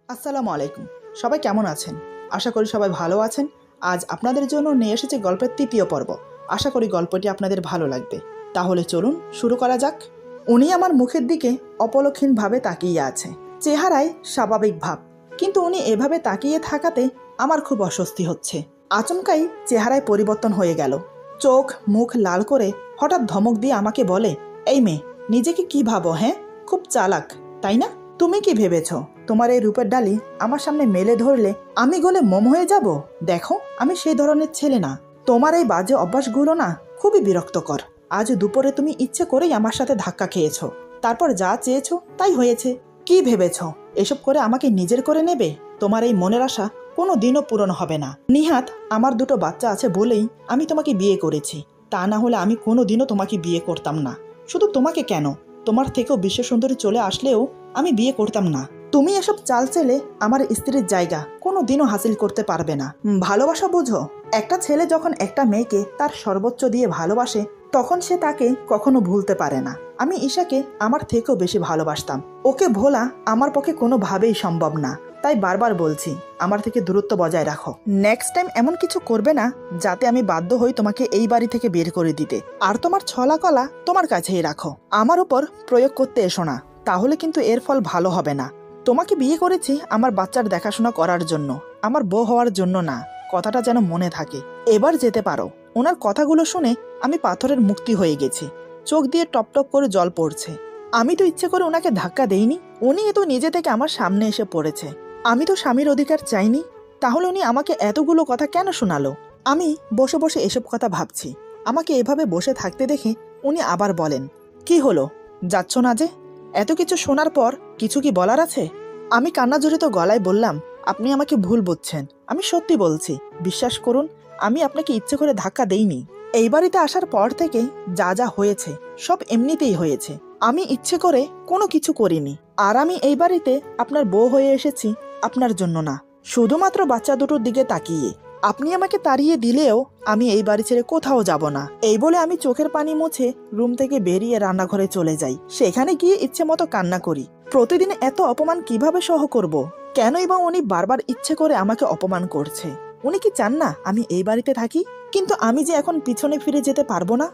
আসসালামু আলাইকুম। সবাই কেমন আছেন? আশা করি সবাই ভালো আছেন। আজ আপনাদের জন্য নিয়ে এসেছি গল্পের ৩য় পর্ব। আশা করি গল্পটি আপনাদের ভালো লাগবে। তাহলে চলুন শুরু করা যাক। উনি আমার মুখের দিকে অপলক্ষীনভাবে তাকিয়ে আছে। চেহারায় স্বাভাবিক ভাব, কিন্তু উনি এভাবে তাকিয়ে থাকাতে আমার খুব অস্বস্তি হচ্ছে। আচমকাই চেহারায় পরিবর্তন হয়ে গেল। চোখ মুখ লাল করে হঠাৎ ধমক দিয়ে আমাকে বলে, এই মেয়ে, নিজেকে কি ভাবো? হ্যাঁ, খুব চালাক, তাই না? তুমি কি ভেবেছ তোমার এই রূপের ডালি আমার সামনে মেলে ধরলে আমি গলে মোম হয়ে যাব? দেখো, আমি সেই ধরনের ছেলে না। তোমার এই বাজে অভ্যাসগুলো না খুবই বিরক্তকর। আজ দুপুরে তুমি ইচ্ছে করেই আমার সাথে ধাক্কা খেয়েছ, তারপর যা চেয়েছো তাই হয়েছে। কি ভেবেছ এসব করে আমাকে নিজের করে নেবে? তোমার এই মনের আশা কোনো দিনও পূরণ হবে না। নিহাত, আমার দুটো বাচ্চা আছে বলেই আমি তোমাকে বিয়ে করেছি। তা না হলে আমি কোনো দিনও তোমাকে বিয়ে করতাম না। শুধু তোমাকে কেন, তোমার থেকেও বিশ্ব সুন্দরী চলে আসলেও আমি বিয়ে করতাম না। তুমি এসব চাল চেলে আমার স্ত্রীর জায়গা কোনো দিনও হাসিল করতে পারবে না। ভালোবাসা বোঝো? একটা ছেলে যখন একটা মেয়েকে তার সর্বোচ্চ দিয়ে ভালোবাসে, তখন সে তাকে কখনো ভুলতে পারে না। আমি ঈশাকে আমার থেকেও বেশি ভালোবাসতাম। ওকে ভোলা আমার পক্ষে কোনোভাবেই সম্ভব না। তাই বারবার বলছি, আমার থেকে দূরত্ব বজায় রাখো। নেক্সট টাইম এমন কিছু করবে না যাতে আমি বাধ্য হই তোমাকে এই বাড়ি থেকে বের করে দিতে। আর তোমার ছলা কলা তোমার কাছেই রাখো, আমার উপর প্রয়োগ করতে এসো না, তাহলে কিন্তু এর ফল ভালো হবে না। তোমাকে বিয়ে করেছি আমার বাচ্চার দেখাশোনা করার জন্য, আমার বউ হওয়ার জন্য না। কথাটা যেন মনে থাকে। এবার যেতে পারো। ওনার কথাগুলো শুনে আমি পাথরের মুক্তি হয়ে গেছি। চোখ দিয়ে টপ টপ করে জল পড়ছে। আমি তো ইচ্ছে করে ওনাকে ধাক্কা দেইনি, উনি তো নিজে থেকে আমার সামনে এসে পড়েছে। আমি তো স্বামীর অধিকার চাইনি, তাহলে উনি আমাকে এতগুলো কথা কেন শোনালো? আমি বসে বসে এসব কথা ভাবছি। আমাকে এভাবে বসে থাকতে দেখে উনি আবার বলেন, কি হলো, যাচ্ছ না যে? এত কিছু শোনার পর কিছু কি বলার আছে? আমি কান্নাজড়িত গলায় বললাম, আপনি আমাকে ভুল বুঝছেন, আমি সত্যি বলছি। বিশ্বাস করুন, আমি আপনাকে ইচ্ছে করে ধাক্কা দেইনি। এই বাড়িতে আসার পর থেকে যা যা হয়েছে সব এমনিতেই হয়েছে। আমি ইচ্ছে করে কোনো কিছু করিনি। আর আমি এই বাড়িতে আপনার বউ হয়ে এসেছি আপনার জন্য না, শুধুমাত্র বাচ্চা দুটোর দিকে তাকিয়ে। আপনি আমাকে তাড়িয়ে দিলেও আমি এই বাড়ি ছেড়ে কোথাও যাব না। এই বলে আমি চোখের পানি মুছে রুম থেকে বেরিয়ে রান্নাঘরে চলে যাই। সেখানে গিয়ে ইচ্ছে মতো কান্না করি। প্রতিদিন এত অপমান কিভাবে সহ করব? কেনই বা উনি বারবার ইচ্ছে করে আমাকে অপমান করছে? উনি কি চান না আমি এই বাড়িতে থাকি? কিন্তু আমি যে এখন পিছনে ফিরে যেতে পারবো না।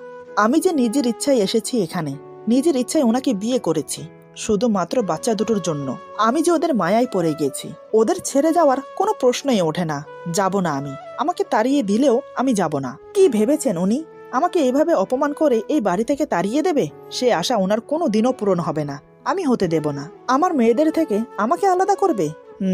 আমি যে নিজের ইচ্ছায় এসেছি এখানে, নিজের ইচ্ছায় ওনাকে বিয়ে করেছি, শুধুমাত্র বাচ্চা দুটোর জন্য। আমি যে ওদের মায়ায় পড়ে গেছি, ওদের ছেড়ে যাওয়ার কোনো প্রশ্নই ওঠে না। যাব না আমি। আমাকে তাড়িয়ে দিলেও আমি যাব না। কি ভেবেছেন উনি আমাকে এভাবে অপমান করে এই বাড়ি থেকে তাড়িয়ে দেবে? সে আশা ওনার কোনো দিনও পূরণ হবে না। আমি হতে দেব না। আমার মেয়েদের থেকে আমাকে আলাদা করবে?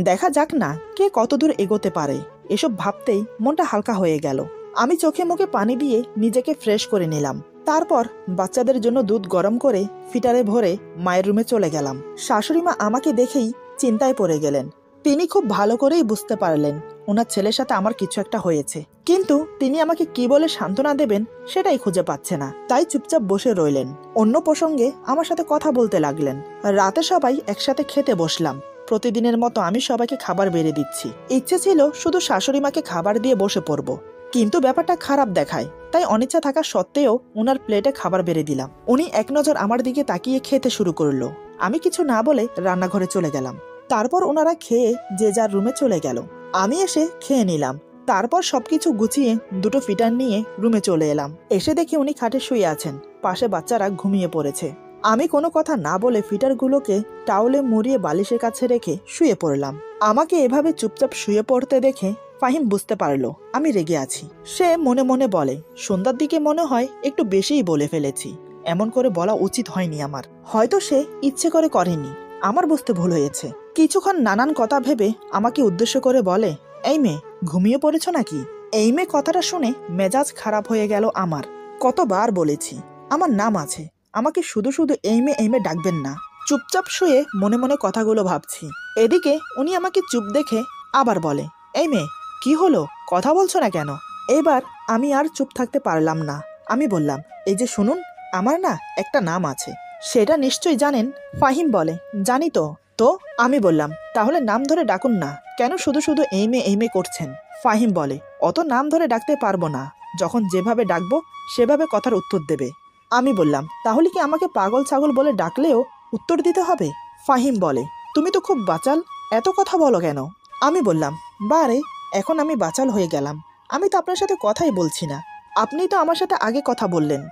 দেখা যাক না কে কতদূর এগোতে পারে। এসব ভাবতেই মনটা হালকা হয়ে গেল। আমি চোখে মুখে পানি দিয়ে নিজেকে ফ্রেশ করে নিলাম। তারপর বাচ্চাদের জন্য দুধ গরম করে ফিটারে ভরে মায়ের রুমে চলে গেলাম। শাশুড়ি মা আমাকে দেখেই চিন্তায় পড়ে গেলেন। তিনি খুব ভালো করেই বুঝতে পারলেন ওনার ছেলের সাথে আমার কিছু একটা হয়েছে, কিন্তু তিনি আমাকে কি বলে সান্ত্বনা দেবেন সেটাই খুঁজে পাচ্ছে না। তাই চুপচাপ বসে রইলেন। অন্য প্রসঙ্গে আমার সাথে কথা বলতে লাগলেন। রাতে সবাই একসাথে খেতে বসলাম। প্রতিদিনের মতো আমি সবাইকে খাবার বেড়ে দিচ্ছি। ইচ্ছে ছিল শুধু শাশুড়ি মাকে খাবার দিয়ে বসে পড়ব, কিন্তু ব্যাপারটা খারাপ দেখায়। তাই অনিচ্ছা থাকা সত্ত্বেও ওনার প্লেটে খাবার বেড়ে দিলাম। উনি এক নজর আমার দিকে তাকিয়ে খেতে শুরু করলো। আমি কিছু না বলে রান্নাঘরে চলে গেলাম। তারপর ওনারা খেয়ে যে যার রুমে চলে গেল। আমি এসে খেয়ে নিলাম। তারপর সবকিছু গুছিয়ে দুটো ফিটার নিয়ে রুমে চলে এলাম। এসে দেখি উনি খাটে শুয়ে আছেন, পাশে বাচ্চারা ঘুমিয়ে পড়েছে। আমি কোনো কথা না বলে ফিটারগুলোকে টাওলে মুড়িয়ে বালিশের কাছে রেখে শুয়ে পড়লাম। আমাকে এভাবে চুপচাপ শুয়ে পড়তে দেখে ফাহিম বুঝতে পারলো আমি রেগে আছি। সে মনে মনে বলে, সন্ধ্যার দিকে মনে হয় একটু বেশিই বলে ফেলেছি। এমন করে বলা উচিত হয়নি আমার। হয়তো সে ইচ্ছে করে করেনি, আমার বুঝতে ভুল হয়েছে। কিছুক্ষণ নানান কথা ভেবে আমাকে উদ্দেশ্য করে বলে, এই মেয়ে, ঘুমিয়ে পড়েছ নাকি? এই মেয়ে কথাটা শুনে মেজাজ খারাপ হয়ে গেল আমার। কতবার বলেছি আমার নাম আছে, আমাকে শুধু শুধু এই মেয়ে ডাকবেন না। চুপচাপ শুয়ে মনে মনে কথাগুলো ভাবছি। এদিকে উনি আমাকে চুপ দেখে আবার বলে, এই মেয়ে, কি হলো, কথা বলছো না কেন? এবার আমি আর চুপ থাকতে পারলাম না। আমি বললাম, এই যে শুনুন, আমার না একটা নাম আছে, সেটা নিশ্চয়ই জানেন। ফাহিম বলে, জানি তো। তো আমি বললাম, তাহলে নাম ধরে ডাকুন না, কেন শুধু শুধু এই মেয়ে করছেন? ফাহিম বলে, অত নাম ধরে ডাকতে পারবো না, যখন যেভাবে ডাকবো সেভাবে কথার উত্তর দেবে। আমি বললাম, তাহলে কি আমাকে পাগল ছাগল বলে ডাকলেও উত্তর দিতে হবে? ফাহিম বলে, তুমি তো খুব বাচাল, এত কথা বলো কেন? আমি বললাম, বারে, এখন আমি বাচাল হয়ে গেলাম। আমি তো আপনার সাথে কথাই বলছি না, আপনি তো আমার সাথে আগে কথা বললেন।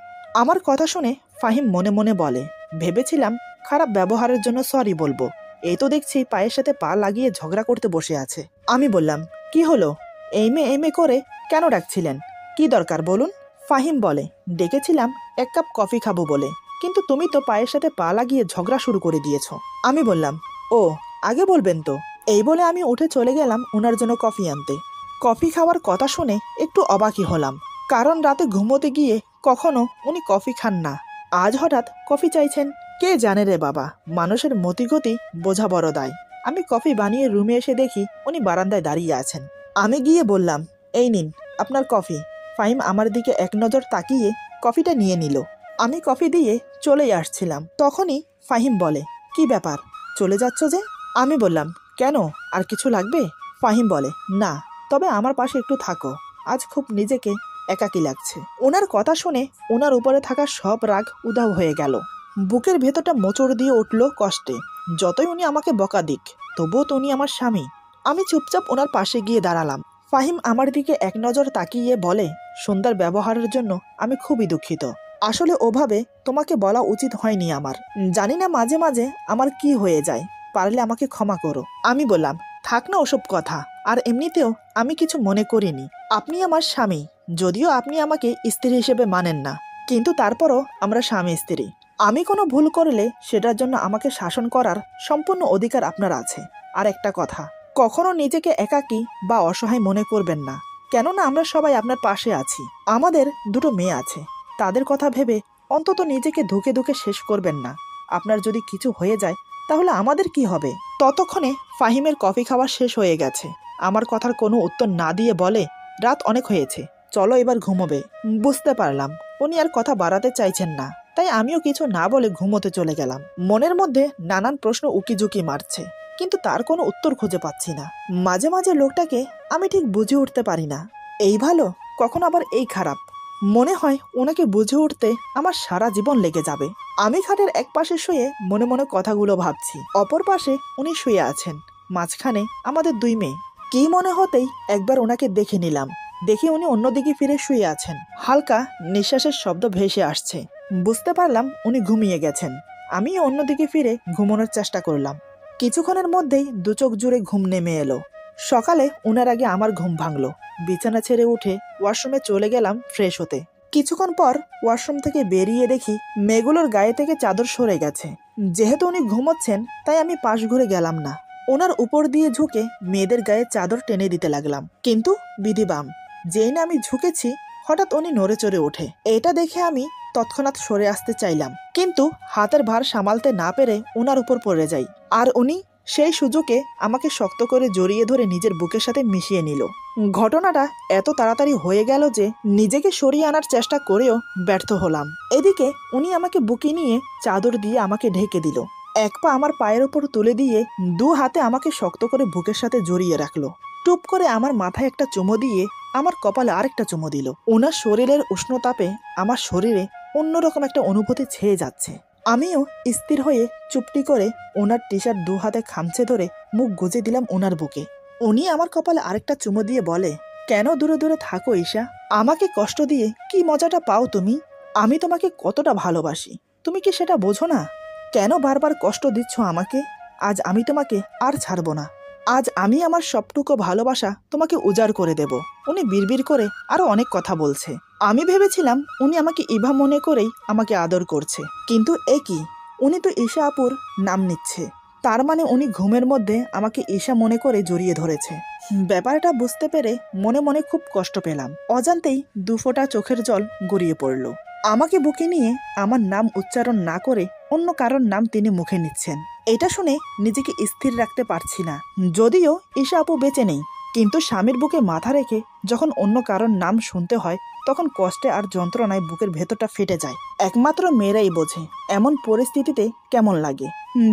আমার কথা শুনে ফাহিম মনে মনে বলে, ভেবেছিলাম খারাপ ব্যবহারের জন্য সরি বলবো, এই তো দেখছি পায়ের সাথে পা লাগিয়ে ঝগড়া করতে বসে আছে। আমি বললাম, কি হলো? এই মে করে কেন ডাকছিলেন? কি দরকার বলুন? ফাহিম বলে, ডেকেছিলাম 1 কাপ কফি খাবো বলে, কিন্তু তুমি তো পায়ের সাথে পা লাগিয়ে ঝগড়া শুরু করে দিয়েছো। আমি বললাম, ও, আগে বলবেন তো। এই বলে আমি উঠে চলে গেলাম ওনার জন্য কফি আনতে। কফি খাওয়ার কথা শুনে একটু অবাকই হলাম, কারণ রাতে ঘুমোতে গিয়ে কখনো উনি কফি খান না। আজ হঠাৎ কফি চাইছেন। কে জানে রে বাবা, মানুষের মতিগতি বোঝা বড় দায়। আমি কফি বানিয়ে রুমে এসে দেখি উনি বারান্দায় দাঁড়িয়ে আছেন। আমি গিয়ে বললাম, এই নিন আপনার কফি। ফাহিম আমার দিকে এক নজর তাকিয়ে কফিটা নিয়ে নিল। আমি কফি দিয়ে চলেই আসছিলাম, তখনই ফাহিম বলে, কি ব্যাপার, চলে যাচ্ছ যে? আমি বললাম, কেন, আর কিছু লাগবে? ফাহিম বলে, না, তবে আমার পাশে একটু থাকো, আজ খুব নিজেকে একাকী লাগছে। ওনার কথা শুনে ওনার উপরে থাকা সব রাগ উধাও হয়ে গেল। বুকের ভেতরটা মোচড় দিয়ে উঠল কষ্টে। যতই উনি আমাকে বকা দিক, তবুও তো উনি আমার স্বামী। আমি চুপচাপ ওনার পাশে গিয়ে দাঁড়ালাম। ফাহিম আমার দিকে এক নজর তাকিয়ে বলে, সুন্দর ব্যবহারের জন্য আমি খুবই দুঃখিত। আসলে ওভাবে তোমাকে বলা উচিত হয়নি আমার। জানি না মাঝে মাঝে আমার কি হয়ে যায়, পারলে আমাকে ক্ষমা করো। আমি বললাম, থাক না ওসব কথা, আর এমনিতেও আমি কিছু মনে করিনি। আপনি আমার স্বামী, যদিও আপনি আমাকে স্ত্রী হিসেবে মানেন না, কিন্তু তারপরও আমরা স্বামী স্ত্রী। আমি কোনো ভুল করলে সেটার জন্য আমাকে শাসন করার সম্পূর্ণ অধিকার আপনার আছে। আর একটা কথা, কখনো নিজেকে একাকী বা অসহায় মনে করবেন না, কেননা আমরা সবাই আপনার পাশে আছি। আমাদের 2টো মেয়ে আছে, তাদের কথা ভেবে অন্তত নিজেকে ধুকে ধুকে শেষ করবেন না। আপনার যদি কিছু হয়ে যায় তাহলে আমাদের কি হবে? ততক্ষণে ফাহিমের কফি খাওয়া শেষ হয়ে গেছে। আমার কথার কোনো উত্তর না দিয়ে বলে, রাত অনেক হয়েছে, চলো এবার ঘুমোবে। বুঝতে পারলাম উনি আর কথা বাড়াতে চাইছেন না, তাই আমিও কিছু না বলে ঘুমোতে চলে গেলাম। মনের মধ্যে নানান প্রশ্ন উকিঝুঁকি মারছে, কিন্তু তার কোনো উত্তর খুঁজে পাচ্ছি না। মাঝে মাঝে লোকটাকে আমি ঠিক বুঝে উঠতে পারি না, এই ভালো কখন আবার এই খারাপ। মনে হয় ওনাকে বুঝে উঠতে আমার সারা জীবন লেগে যাবে। আমি খাটের এক পাশে শুয়ে মনে মনে কথাগুলো ভাবছি, অপর পাশে উনি শুয়ে আছেন, মাঝখানে আমাদের 2 মেয়ে। কি মনে হতেই একবার ওনাকে দেখে নিলাম, দেখে উনি অন্যদিকে ফিরে শুয়ে আছেন। হালকা নিঃশ্বাসের শব্দ ভেসে আসছে, বুঝতে পারলাম উনি ঘুমিয়ে গেছেন। আমি অন্যদিকে ফিরে ঘুমানোর চেষ্টা করলাম। কিছুক্ষণের মধ্যেই 2 চোখ জুড়ে ঘুম নেমে এলো। সকালে ওনার আগে আমার ঘুম ভাঙলো। বিছানা ছেড়ে উঠে ওয়াশরুমে চলে গেলাম ফ্রেশ হতে। কিছুক্ষণ পর ওয়াশরুম থেকে বেরিয়ে দেখি মেয়েগুলোর গায়ে থেকে চাদর সরে গেছে। যেহেতু উনি ঘুমোচ্ছেন তাই আমি পাশ ঘুরে গেলাম না, ওনার উপর দিয়ে ঝুঁকে মেয়েদের গায়ে চাদর টেনে দিতে লাগলাম। কিন্তু বিধিবাম, যেই না আমি ঝুঁকেছি হঠাৎ উনি নড়ে চড়ে ওঠে। এটা দেখে আমি তৎক্ষণাৎ সরে আসতে চাইলাম, কিন্তু হাতের ভার সামালতে না পেরে ওনার উপর পড়ে যাই, আর উনি সেই সুযোগে আমাকে শক্ত করে জড়িয়ে ধরে নিজের বুকের সাথে মিশিয়ে নিল। ঘটনাটা এত তাড়াতাড়ি হয়ে গেল যে নিজেকে সরিয়ে আনার চেষ্টা করেও ব্যর্থ হলাম। এদিকে উনি আমাকে বুকে নিয়ে চাদর দিয়ে আমাকে ঢেকে দিল। এক পা আমার পায়ের ওপর তুলে দিয়ে 2 হাতে আমাকে শক্ত করে বুকের সাথে জড়িয়ে রাখলো। টুপ করে আমার মাথায় একটা চুমো দিয়ে আমার কপালে আরেকটা চুমো দিল। ওনার শরীরের উষ্ণতাপে আমার শরীরে অন্যরকম একটা অনুভূতি ছেয়ে যাচ্ছে। আমিও স্থির হয়ে চুপটি করে ওনার টি-শার্ট 2 হাতে খামচে ধরে মুখ গুজে দিলাম ওনার বুকে। উনি আমার কপালে আরেকটা চুমো দিয়ে বলে, কেন দূরে দূরে থাকো ঈশা? আমাকে কষ্ট দিয়ে কি মজাটা পাও তুমি? আমি তোমাকে কতটা ভালোবাসি, তুমি কি সেটা বোঝো না? কেন বারবার কষ্ট দিচ্ছ আমাকে? আজ আমি তোমাকে আর ছাড়বো না। আজ আমি আমার সবটুকু ভালোবাসা তোমাকে উজাড় করে দেব। উনি বিড়বিড় করে আরো অনেক কথা বলছে। আমি ভেবেছিলাম উনি আমাকে ইভা মনে করেই আমাকে আদর করছে, কিন্তু এ কি, উনি তো ঈশা আপুর নাম নিচ্ছে। তার মানে উনি ঘুমের মধ্যে আমাকে ঈশা মনে করে জড়িয়ে ধরেছে। ব্যাপারটা বুঝতে পেরে মনে মনে খুব কষ্ট পেলাম। অজান্তেই 2 ফোঁটা চোখের জল গড়িয়ে পড়ল। আমাকে বুকে নিয়ে আমার নাম উচ্চারণ না করে অন্য কারোর নাম তিনি মুখে নিচ্ছেন। এটা শুনে নিজেকে স্থির রাখতে পারছি না। যদিও ঈশা আপু বেঁচে নেই, কিন্তু স্বামীর বুকে মাথা রেখে যখন অন্য কারোর নাম শুনতে হয় তখন কষ্টে আর যন্ত্রণায় বুকের ভেতরটা ফেটে যায়। একমাত্র মেয়েরাই বোঝে এমন পরিস্থিতিতে কেমন লাগে।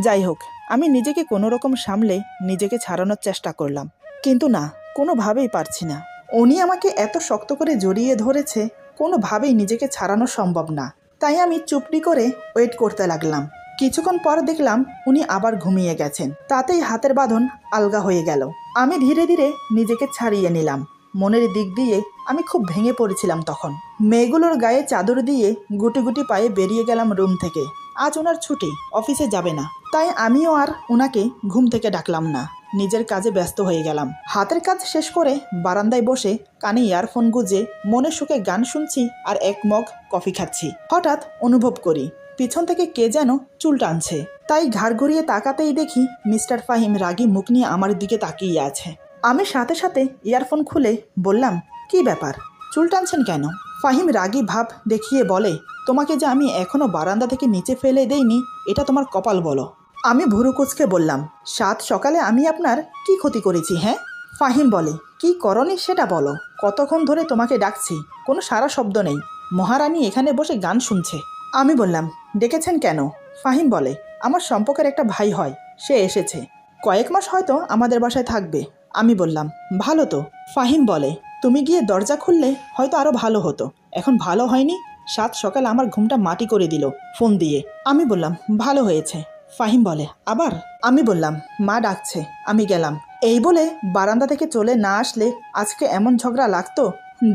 যাই হোক, আমি নিজেকে কোনো রকম সামলে নিজেকে ছাড়ানোর চেষ্টা করলাম, কিন্তু না, কোনোভাবেই পারছি না। উনি আমাকে এত শক্ত করে জড়িয়ে ধরেছে, কোনোভাবেই নিজেকে ছাড়ানো সম্ভব না। তাই আমি চুপটি করে ওয়েট করতে লাগলাম। কিছুক্ষণ পর দেখলাম উনি আবার ঘুমিয়ে গেছেন। তাতেই হাতের বাঁধন আলগা হয়ে গেল। আমি ধীরে ধীরে নিজেকে ছাড়িয়ে নিলাম। মনের দিক দিয়ে আমি খুব ভেঙে পড়েছিলাম তখন। মেয়েগুলোর গায়ে চাদর দিয়ে গুটি গুটি পায়ে বেরিয়ে গেলাম রুম থেকে। আজ ওনার ছুটি, অফিসে যাবে না, তাই আমিও আর ওনাকে ঘুম থেকে ডাকলাম না। নিজের কাজে ব্যস্ত হয়ে গেলাম। হাতের কাজ শেষ করে বারান্দায় বসে কানে ইয়ারফোন গুজে মনে সুখে গান শুনছি আর এক মগ কফি খাচ্ছি। হঠাৎ অনুভব করি পিছন থেকে কে যেন চুল টানছে। তাই ঘাড় ঘুরিয়ে তাকাতেই দেখি মিস্টার ফাহিম রাগী মুখ নিয়ে আমার দিকে তাকিয়ে আছে। আমি সাথে সাথে ইয়ারফোন খুলে বললাম, কি ব্যাপার, চুল টানছেন কেন? ফাহিম রাগী ভাব দেখিয়ে বলে, তোমাকে যে আমি এখনো বারান্দা থেকে নিচে ফেলে দেইনি, এটা তোমার কপাল বলো। আমি ভুরু কুচকে বললাম, সাত সকালে আমি আপনার কি ক্ষতি করেছি? হ্যাঁ। ফাহিম বলে, কি করনি সেটা বলো। কতক্ষণ ধরে তোমাকে ডাকছি, কোনো সারা শব্দ নেই। মহারানী এখানে বসে গান শুনছে। আমি বললাম, ডেকেছেন কেন? ফাহিম বলে, আমার সম্পর্কের একটা ভাই হয়, সে এসেছে, কয়েক মাস হয়তো আমাদের বাসায় থাকবে। আমি বললাম, ভালো তো। ফাহিম বলে, তুমি গিয়ে দরজা খুললে হয়তো আরও ভালো হতো। এখন ভালো হয়নি, সাত সকাল আমার ঘুমটা মাটি করে দিল ফোন দিয়ে। আমি বললাম, ভালো হয়েছে। ফাহিম বলে, আবার? আমি বললাম, মা ডাকছে, আমি গেলাম। এই বলে বারান্দা থেকে চলে না আসলে আজকে এমন ঝগড়া লাগতো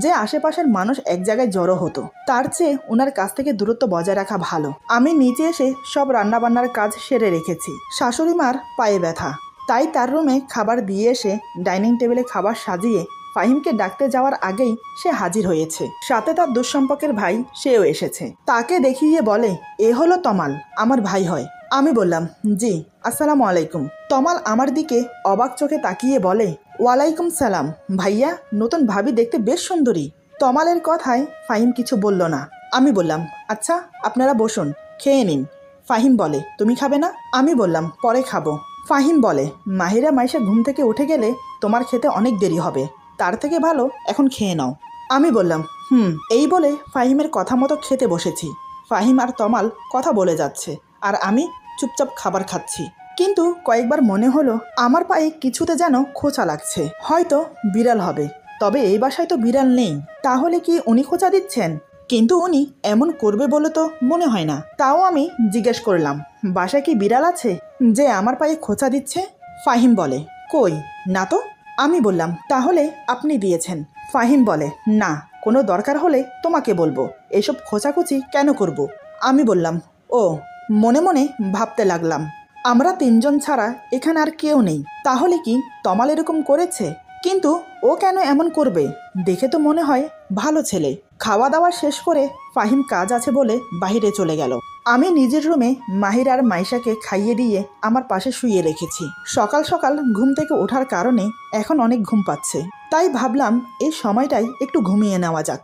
যে আশেপাশের মানুষ এক জায়গায় জড়ো হতো। তার চেয়ে ওনার কাছ থেকে দূরত্ব বজায় রাখা ভালো। আমি নিচে এসে সব রান্নাবান্নার কাজ সেরে রেখেছি। শাশুড়ি মার পায়ে ব্যথা, তাই তার রুমে খাবার দিয়ে এসে ডাইনিং টেবিলে খাবার সাজিয়ে ফাহিমকে ডাকতে যাওয়ার আগেই সে হাজির হয়েছে। সাথে তার দুঃসম্পর্কের ভাই, সেও এসেছে। তাকে দেখিয়ে বলে, এ হলো তমাল, আমার ভাই হয়। আমি বললাম, জি, আসসালামু আলাইকুম। তমাল আমার দিকে অবাক চোখে তাকিয়ে বলে, ওয়ালাইকুম সালাম ভাইয়া, নতুন ভাবি দেখতে বেশ সুন্দরী। তমালের কথায় ফাহিম কিছু বলল না। আমি বললাম, আচ্ছা আপনারা বসুন, খেয়ে নিন। ফাহিম বলে, তুমি খাবে না? আমি বললাম, পরে খাবো। ফাহিম বলে, মাহিরা মাইশা ঘুম থেকে উঠে গেলে তোমার খেতে অনেক দেরি হবে, তার থেকে ভালো এখন খেয়ে নাও। আমি বললাম, এই বলে ফাহিমের কথা মতো খেতে বসেছি। ফাহিম আর তমাল কথা বলে যাচ্ছে আর আমি চুপচাপ খাবার খাচ্ছি। কিন্তু কয়েকবার মনে হলো আমার পায়ে কিছুতে যেন খোঁচা লাগছে, হয়তো বিড়াল হবে। তবে এই বাসায় তো বিড়াল নেই, তাহলে কি উনি খোঁচা দিচ্ছেন? কিন্তু উনি এমন করবে বলে তো মনে হয় না। তাও আমি জিজ্ঞেস করলাম, বাসায় কি বিড়াল আছে যে আমার পায়ে খোঁচা দিচ্ছে? ফাহিম বলে, কই না তো। আমি বললাম, তাহলে আপনি দিয়েছেন। ফাহিম বলে, না, কোনো দরকার হলে তোমাকে বলবো, এসব খোঁচাখুচি কেন করব? আমি বললাম, ও। মনে মনে ভাবতে লাগলাম, আমরা তিনজন ছাড়া এখানে আর কেউ নেই, তাহলে কি তমাল এরকম করেছে? কিন্তু ও কেন এমন করবে? দেখে তো মনে হয় ভালো ছেলে। খাওয়া দাওয়া শেষ করে ফাহিম কাজ আছে বলে বাইরে চলে গেল। আমি নিজের রুমে মাহির আর মাইশাকে খাইয়ে দিয়ে আমার পাশে শুয়ে রেখেছি। সকাল সকাল ঘুম থেকে ওঠার কারণে এখন অনেক ঘুম পাচ্ছে, তাই ভাবলাম এই সময়টাই একটু ঘুমিয়ে নেওয়া যাক।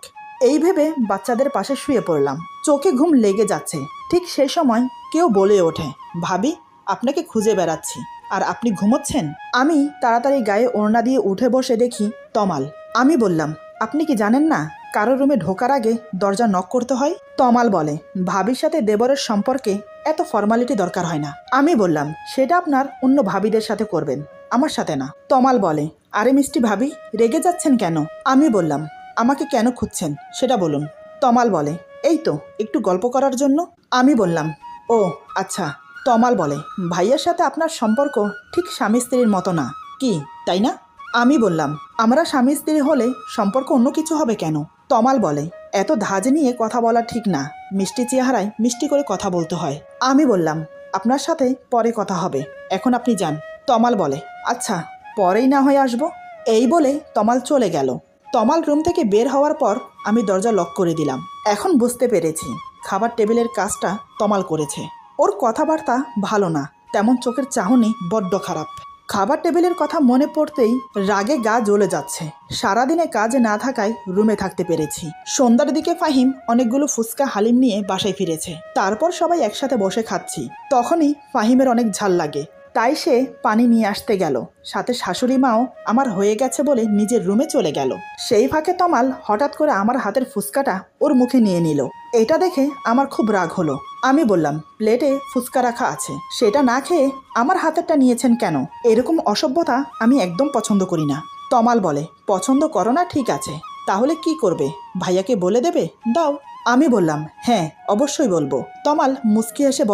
এই ভেবে বাচ্চাদের পাশে শুয়ে পড়লাম। চোখে ঘুম লেগে যাচ্ছে। ঠিক সেই সময় কেউ বলে ওঠে, ভাবি, আপনাকে খুঁজে বেড়াচ্ছি আর আপনি ঘুমোচ্ছেন। আমি তাড়াতাড়ি গায়ে ওড়না দিয়ে উঠে বসে দেখি তমাল। আমি বললাম, আপনি কি জানেন না কারো রুমে ঢোকার আগে দরজা নক করতে হয়? তমাল বলে, ভাবির সাথে দেবরের সম্পর্কে এত ফর্মালিটি দরকার হয় না। আমি বললাম, সেটা আপনার অন্য ভাবিদের সাথে করবেন, আমার সাথে না। তমাল বলে, আরে মিষ্টি ভাবি, রেগে যাচ্ছেন কেন? আমি বললাম, আমাকে কেন খুঁজছেন সেটা বলুন। তমাল বলে, এই তো একটু গল্প করার জন্য। আমি বললাম, ও আচ্ছা। তমাল বলে, ভাইয়ের সাথে আপনার সম্পর্ক ঠিক স্বামী স্ত্রীর মতো না, কি তাই না? আমি বললাম, আমরা স্বামী স্ত্রী হলে সম্পর্ক অন্য কিছু হবে কেন? তমাল বলে, এত ধাজ নিয়ে কথা বলা ঠিক না, মিষ্টি চেহারায় মিষ্টি করে কথা বলতে হয়। আমি বললাম, আপনার সাথে পরে কথা হবে, এখন আপনি যান। তমাল বলে, আচ্ছা, পরেই না হয় আসবো। এই বলে তমাল চলে গেল। তমাল রুম থেকে বের হওয়ার পর আমি দরজা লক করে দিলাম। এখন বুঝতে পেরেছি খাবার টেবিলের কাজটা তমাল করেছে। ওর কথাবার্তা ভালো না, তেমন চোখের চাহনি বড্ড খারাপ। খাবার টেবিলের কথা মনে পড়তেই রাগে গা জ্বলে যাচ্ছে। সারাদিনে কাজে না থাকায় রুমে থাকতে পেরেছি। সন্ধ্যার দিকে ফাহিম অনেকগুলো ফুচকা হালিম নিয়ে বাসায় ফিরেছে। তারপর সবাই একসাথে বসে খাচ্ছি। তখনই ফাহিমের অনেক ঝাল লাগে, তাই সে পানি নিয়ে আসতে গেল। সাথে শাশুড়ি মাও আমার হয়ে গেছে বলে নিজের রুমে চলে গেল। সেই ফাঁকে তমাল হঠাৎ করে আমার হাতের ফুচকাটা ওর মুখে নিয়ে নিল। এটা দেখে আমার খুব রাগ হলো। আমি বললাম, প্লেটে ফুচকা রাখা আছে, সেটা না খেয়ে আমার হাতেরটা নিয়েছেন কেন? এরকম অসভ্যতা আমি একদম পছন্দ করি না। তমাল বলে, পছন্দ করো না ঠিক আছে, তাহলে কি করবে? ভাইয়াকে বলে দেবে? দাও। আমি বললাম, হ্যাঁ অবশ্যই বলবো। তমাল মুচকি এসে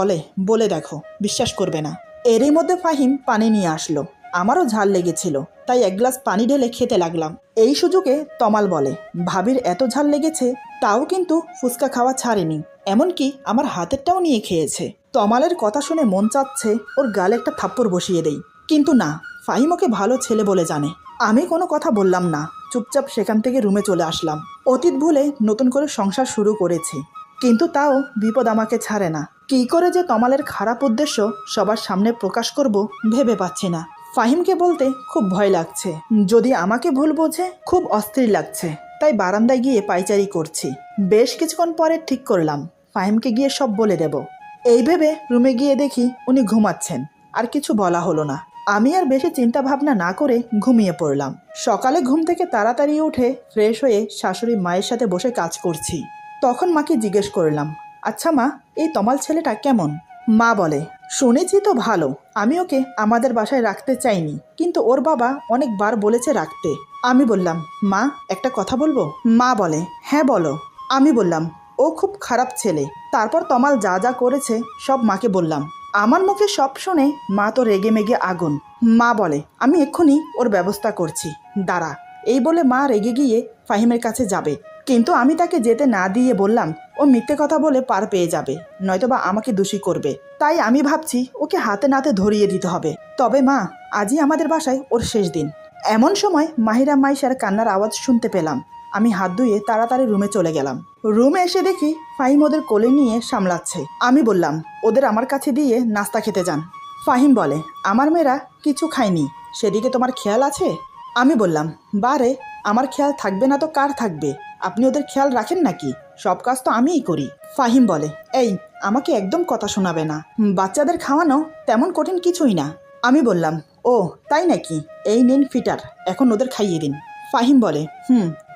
বলে দেখো, বিশ্বাস করবে না। এরই মধ্যে ফাহিম পানি নিয়ে আসলো। আমারও ঝাল লেগেছিল, তাই এক গ্লাস পানি ঢেলে খেতে লাগলাম। এই সুযোগে তমাল বলে, ভাবির এত ঝাল লেগেছে, তাও কিন্তু ফুচকা খাওয়া ছাড়েনি, এমনকি আমার হাতেরটাও নিয়ে খেয়েছে। তমালের কথা শুনে মন চাচ্ছে ওর গালে একটা থাপ্পড় বসিয়ে দেই, কিন্তু না, ফাহিম ওকে ভালো ছেলে বলে জানে। আমি কোনো কথা বললাম না, চুপচাপ সেখান থেকে রুমে চলে আসলাম। অতীত ভুলে নতুন করে সংসার শুরু করেছি, কিন্তু তাও বিপদ আমাকে ছাড়ে না। কী করে যে তমালের খারাপ উদ্দেশ্য সবার সামনে প্রকাশ করব ভেবে পাচ্ছি না। ফাহিমকে বলতে খুব ভয় লাগছে, যদি আমাকে ভুল বোঝে খুব অস্থির লাগছে, তাই বারান্দায় গিয়ে পায়চারি করছি। বেশ কিছুক্ষণ পরে ঠিক করলাম ফাহিমকে গিয়ে সব বলে দেব। এই ভেবে রুমে গিয়ে দেখি উনি ঘুমাচ্ছেন, আর কিছু বলা হলো না। আমি আর বেশি চিন্তা ভাবনা না করে ঘুমিয়ে পড়লাম। সকালে ঘুম থেকে তাড়াতাড়ি উঠে ফ্রেশ হয়ে শাশুড়ি মায়ের সাথে বসে কাজ করছি। তখন মাকে জিজ্ঞেস করলাম, আচ্ছা মা, এই তমাল ছেলেটা কেমন? মা বলে, শুনেছি তো ভালো, আমি ওকে আমাদের বাসায় রাখতে চাইনি, কিন্তু ওর বাবা অনেকবার বলেছে রাখতে। আমি বললাম, মা একটা কথা বলবো? মা বলে, হ্যাঁ বলো। আমি বললাম, ও খুব খারাপ ছেলে। তারপর তমাল যা যা করেছে সব মাকে বললাম। আমার মুখে সব শুনে মা তো রেগে মেগে আগুন। মা বলে, আমি এক্ষুনি ওর ব্যবস্থা করছি, দাঁড়া। এই বলে মা রেগে গিয়ে ফাহিমের কাছে যাবে, কিন্তু আমি তাকে যেতে না দিয়ে বললাম, ও মিথ্যে কথা বলে পার পেয়ে যাবে, নয়তোবা আমাকে দোষী করবে। তাই আমি ভাবছি ওকে হাতে নাতে ধরিয়ে দিতে হবে। তবে মা, আজই আমাদের বাসায় ওর শেষ দিন। এমন সময় মাহিরা মাইশার কান্নার আওয়াজ শুনতে পেলাম। আমি হাত ধুয়ে তাড়াতাড়ি রুমে চলে গেলাম। রুমে এসে দেখি ফাহিম ওদের কোলে নিয়ে সামলাচ্ছে। আমি বললাম, ওদের আমার কাছে দিয়ে নাস্তা খেতে যান। ফাহিম বলে, আমার মেয়েরা কিছু খায়নি, সেদিকে তোমার খেয়াল আছে? আমি বললাম, বারে, আমার খেয়াল থাকবে না তো কার থাকবে? আপনি ওদের খেয়াল রাখেন নাকি? সব কাজ তো আমিই করি। ফাহিম বলে, এই, আমাকে একদম কথা শোনাবে না, বাচ্চাদের খাওয়ানো তেমন কঠিন কিছুই না। আমি বললাম, ও তাই নাকি, এই নিন ফিটার, এখন ওদের খাইয়ে দিন। ফাহিম বলে,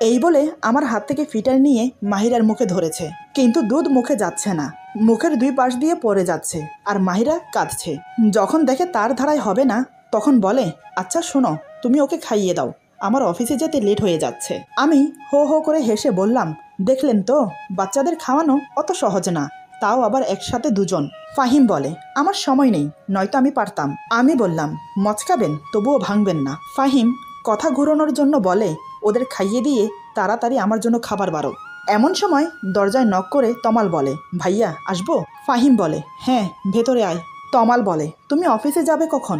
এই বলে আমার হাত থেকে ফিটার নিয়ে মাহিরার মুখে ধরেছে, কিন্তু দুধ মুখে যাচ্ছে না, মুখের দুই পাশ দিয়ে পড়ে যাচ্ছে, আর মাহিরা কাঁদছে। যখন দেখে তার ধারায় হবে না, তখন বলে, আচ্ছা শোনো, তুমি ওকে খাইয়ে দাও, আমার অফিসে যেতে লেট হয়ে যাচ্ছে। আমি হো হো করে হেসে বললাম, দেখলেন তো, বাচ্চাদের খাওয়ানো অত সহজ না, তাও আবার একসাথে দুজন। ফাহিম বলে, আমার সময় নেই, নয়তো আমি পারতাম। আমি বললাম, মচকাবেন তবুও ভাঙবেন না। ফাহিম কথা ঘুরানোর জন্য বলে, ওদের খাইয়ে দিয়ে তাড়াতাড়ি আমার জন্য খাবার বাড়ো। এমন সময় দরজায় নক করে তমাল বলে, ভাইয়া আসবো? ফাহিম বলে, হ্যাঁ ভেতরে আয়। তমাল বলে, তুমি অফিসে যাবে কখন?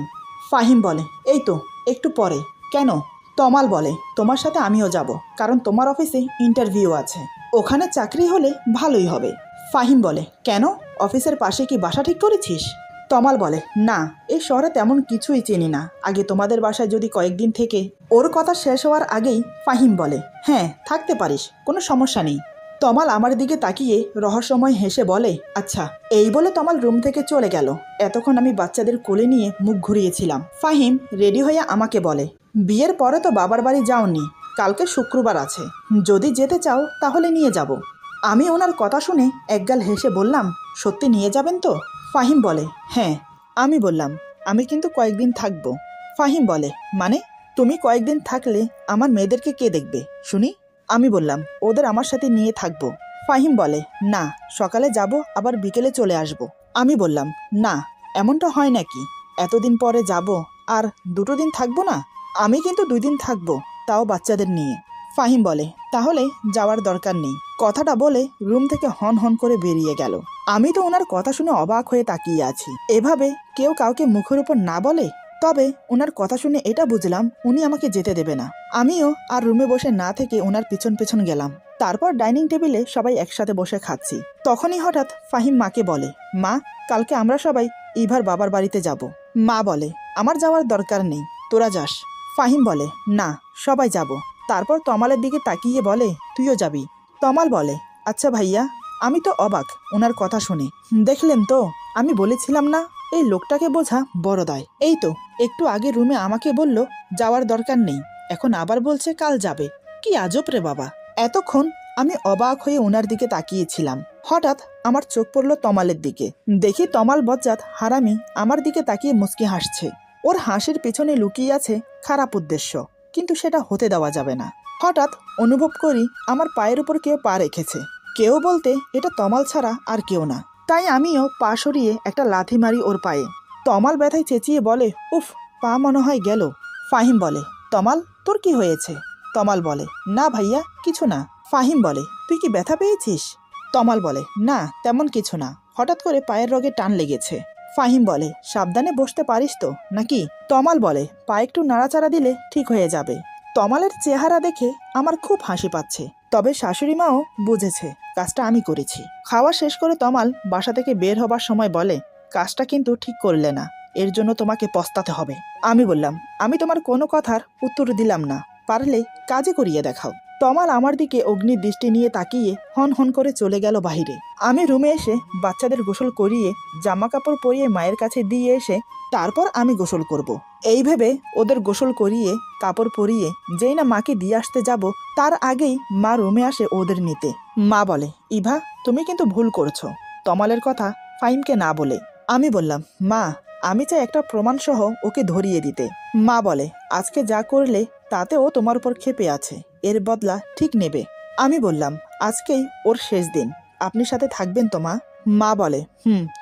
ফাহিম বলে, এই তো একটু পরে। কেন? তমাল বলে, তোমার সাথে আমিও যাব, কারণ তোমার অফিসে ইন্টারভিউ আছে, ওখানে চাকরি হলে ভালোই হবে। ফাহিম বলে, কেন, অফিসের পাশে কি বাসা ঠিক করেছিস? তমাল বলে, না, এই শহরে তেমন কিছুই চিনি না, আগে তোমাদের বাসায় যদি কয়েকদিন থেকে। ওর কথা শেষ হওয়ার আগেই ফাহিম বলে, হ্যাঁ থাকতে পারিস, কোনো সমস্যা নেই। তমাল আমার দিকে তাকিয়ে রহস্যময় হেসে বলে, আচ্ছা। এই বলে তমাল রুম থেকে চলে গেল। এতক্ষণ আমি বাচ্চাদের কোলে নিয়ে মুখ ঘুরিয়েছিলাম। ফাহিম রেডি হয়ে আমাকে বলে, বিয়ের পরে তো বাবার বাড়ি যাওনি, কালকে শুক্রবার আছে, যদি যেতে চাও তাহলে নিয়ে যাব। আমি ওনার কথা শুনে একগাল হেসে বললাম, সত্যি নিয়ে যাবেন তো? ফাহিম বলে, হ্যাঁ। আমি বললাম, আমি কিন্তু কয়েকদিন থাকবো। ফাহিম বলে, মানে? তুমি কয়েকদিন থাকলে আমার মেয়েদেরকে কে দেখবে শুনি? আমি বললাম, ওদের আমার সাথে নিয়ে থাকবো। ফাহিম বলে, না, সকালে যাব আবার বিকেলে চলে আসব। আমি বললাম, না, এমনটা হয় নাকি? এতদিন পরে যাব আর 2 দিন থাকবো না? আমি কিন্তু 2 দিন থাকবো, তাও বাচ্চাদের নিয়ে। ফাহিম বলে, তাহলে যাওয়ার দরকার নেই। কথাটা বলে রুম থেকে হন হন করে বেরিয়ে গেল। আমি তো ওনার কথা শুনে অবাক হয়ে তাকিয়ে আছি। এভাবে কেউ কাউকে মুখের উপর না বলে। তবে ওনার কথা শুনে এটা বুঝলাম উনি আমাকে যেতে দেবে না। আমিও আর রুমে বসে না থেকে ওনার পিছন পিছন গেলাম। তারপর ডাইনিং টেবিলে সবাই একসাথে বসে খাচ্ছি। তখনই হঠাৎ ফাহিম মাকে বলে, মা, কালকে আমরা সবাই ইভার বাবার বাড়িতে যাব। মা বলে, আমার যাওয়ার দরকার নেই, তোরা যাস। ফাহিম বলে, না, সবাই যাব। তারপর তমালের দিকে তাকিয়ে বলে, তুইও যাবি? তমাল বলে, আচ্ছা ভাইয়া, আমি তো অবাক ওনার কথা শুনে। দেখলেন তো, আমি বলেছিলাম না, এই লোকটাকে বোঝা বড় দায়। এই তো একটু আগে রুমে আমাকে বলল যাওয়ার দরকার নেই, এখন আবার বলছে কাল যাবে। কি আজব রে বাবা। এতক্ষণ আমি অবাক হয়ে ওনার দিকে তাকিয়েছিলাম। হঠাৎ আমার চোখ পড়ল তমালের দিকে। দেখি তমাল বজ্জাত হারামি আমার দিকে তাকিয়ে মুচকি হাসছে। ওর হাসির পিছনে লুকিয়ে আছে খারাপ উদ্দেশ্য, কিন্তু সেটা হতে দেওয়া যাবে না। হঠাৎ অনুভব করি আমার পায়ের উপর কেউ পা রেখেছে। কেউ বলতে এটা তমাল ছাড়া আর কেউ না। তাই আমিও পা সরিয়ে একটা লাথি মারি ওর পায়ে। তমাল ব্যথায় চেঁচিয়ে বলে, উফ, পা মনে হয় গেল। ফাহিম বলে, তমাল তোর কি হয়েছে? তমাল বলে, না ভাইয়া, কিছু না। ফাহিম বলে, তুই কি ব্যথা পেয়েছিস? তমাল বলে, না তেমন কিছু না, হঠাৎ করে পায়ের রগে টান লেগেছে। ফাহিম বলে, সাবধানে বসতে পারিস তো নাকি? তমাল বলে, পা একটু নাড়াচাড়া দিলে ঠিক হয়ে যাবে। তমালের চেহারা দেখে আমার খুব হাসি পাচ্ছে, তবে শাশুড়ি মাও বুঝেছে কাজটা আমি করেছি। খাওয়া শেষ করে তমাল বাসা থেকে বের হবার সময় বলে, কাজটা কিন্তু ঠিক করলে না, এর জন্য তোমাকে পস্তাতে হবে। আমি বললাম, আমি তোমার কোনো কথার উত্তর দিলাম না, পারলে কাজে করিয়ে দেখাও। তমাল আমার দিকে অগ্নির দৃষ্টি নিয়ে তাকিয়ে হন হন করে চলে গেল বাহিরে। আমি রুমে এসে বাচ্চাদের গোসল করিয়ে জামা কাপড় পরিয়ে মায়ের কাছে দিয়ে এসে তারপর আমি গোসল করব। এই ভেবে ওদের গোসল করিয়ে কাপড় পরিয়ে যেই না মাকে দিয়ে আসতে যাব, তার আগেই মা রুমে আসে ওদের নিতে। মা বলে, ইভা তুমি কিন্তু ভুল করছো, তমালের কথা ফাহিমকে না বলে। আমি বললাম, মা আমি চাই একটা প্রমাণ সহ ওকে ধরিয়ে দিতে। মা বলে, আজকে যা করলে তাতে ও তোমার উপর ক্ষেপে আছে, এর বদলা ঠিক নেবে। আমি বললাম, আজকেই ওর শেষ দিন, আপনি সাথে থাকবেন তো মা? মা বলে,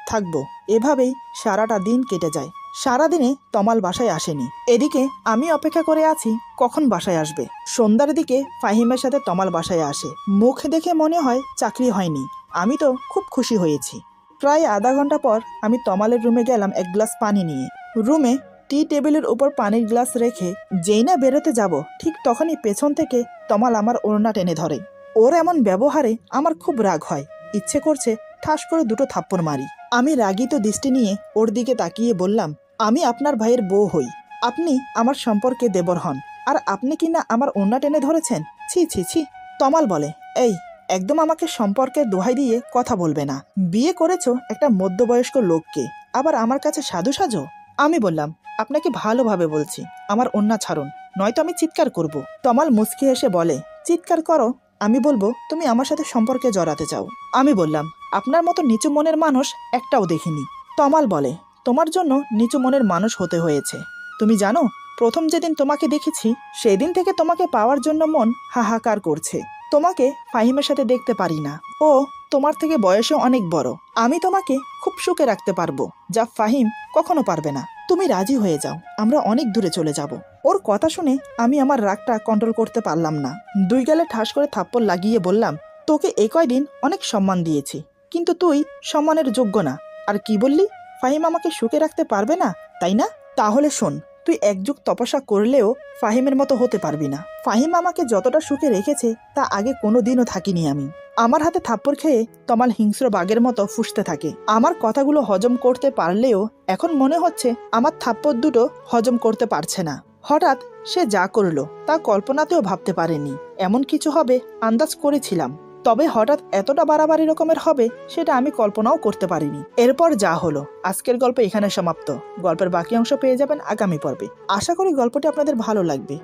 থাকবো। এভাবেই সারাটা দিন কেটে যায়। সারাদিনে তমাল বাসায় আসেনি। এদিকে আমি অপেক্ষা করে আছি কখন বাসায় আসবে। সন্ধ্যার দিকে ফাহিমের সাথে তমাল বাসায় আসে। মুখ দেখে মনে হয় চাকরি হয়নি। আমি তো খুব খুশি হয়েছি। প্রায় আধা ঘন্টা পর আমি তমালের রুমে গেলাম এক গ্লাস পানি নিয়ে। রুমে টি টেবিলের উপর পানির গ্লাস রেখে যেই না বেরোতে যাব, ঠিক তখনই পেছন থেকে তমাল আমার ওড়না টেনে ধরে। ওর এমন ব্যবহারে আমার খুব রাগ হয়, ইচ্ছে করছে ঠাস করে দুটো থাপ্পড় মারি। আমি রাগিত দৃষ্টি নিয়ে ওর দিকে তাকিয়ে বললাম, আমি আপনার ভাইয়ের বউ হই, আপনি আমার সম্পর্কে দেবর হন, আর আপনি কি না আমার ওড়না টেনে ধরেছেন? ছি ছি ছি। তমাল বলে, এই একদম আমাকে সম্পর্কের দোহাই দিয়ে কথা বলবে না। বিয়ে করেছো একটা মধ্যবয়স্ক লোককে, আবার আমার কাছে সাধু সাজো? আমি বললাম, আপনাকে ভালোভাবে বলছি, আমার ওড়না ছাড়ুন, নয়তো আমি চিৎকার করব। তমাল মুচকি হেসে বলে, চিৎকার করো, আমি বলবো তুমি আমার সাথে সম্পর্কে জড়াতে চাও। আমি বললাম, আপনার মতো নিচু মনের মানুষ একটাও দেখিনি। তমাল বলে, তোমার জন্য নিচু মনের মানুষ হতে হয়েছে। তুমি জানো, প্রথম যেদিন তোমাকে দেখেছি সেদিন থেকে তোমাকে পাওয়ার জন্য মন হাহাকার করছে। তোমাকে ফাহিমের সাথে দেখতে পারি না, ও তোমার থেকে বয়সে অনেক বড়। আমি তোমাকে খুব সুখে রাখতে পারবো, যা ফাহিম কখনো পারবে না। তুমি রাজি হয়ে যাও, আমরা অনেক দূরে চলে যাব। ওর কথা শুনে আমি আমার রাগটা কন্ট্রোল করতে পারলাম না। দুই গালে ঠাস করে থাপ্পড় লাগিয়ে বললাম, তোকে এই কয়দিন অনেক সম্মান দিয়েছি, কিন্তু তুই সম্মানের যোগ্য না। আর কি বললি, ফাহিম আমাকে সুখে রাখতে পারবে না, তাই না? তাহলে শোন, তুই এক যুগ তপস্যা করলেও ফাহিমের মতো হতে পারবি না। ফাহিম আমাকে যতটা সুখে রেখেছে তা আগে কোনো দিনও থাকিনি আমি। আমার হাতে থাপ্পড় খেয়ে তমাল হিংস্র বাঘের মতো ফুঁসতে থাকে। আমার কথাগুলো হজম করতে পারলেও এখন মনে হচ্ছে আমার থাপ্পড় দুটো হজম করতে পারছে না। হঠাৎ সে যা করলো তা কল্পনাতেও ভাবতে পারেনি। এমন কিছু হবে আন্দাজ করেছিলাম, তবে হঠাৎ এতটা বাড়াবাড়ি রকমের হবে সেটা আমি কল্পনাও করতে পারিনি। এরপর যা হলো, আজকের গল্প এখানে সমাপ্ত। গল্পের বাকি অংশ পেয়ে যাবেন আগামী পর্বে। আশা করি গল্পটি আপনাদের ভালো লাগবে।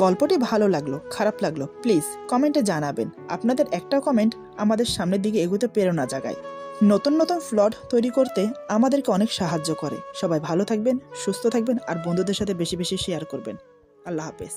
গল্পটি ভালো লাগলো, খারাপ লাগলো, প্লিজ কমেন্টে জানাবেন। আপনাদের একটা কমেন্ট আমাদের সামনের দিকে এগোতে প্রেরণা জাগায়। নতুন নতুন প্লট তৈরি করতে আমাদেরকে অনেক সাহায্য করে। সবাই ভালো থাকবেন, সুস্থ থাকবেন, আর বন্ধুদের সাথে বেশি বেশি শেয়ার করবেন। আল্লাহ হাফেজ।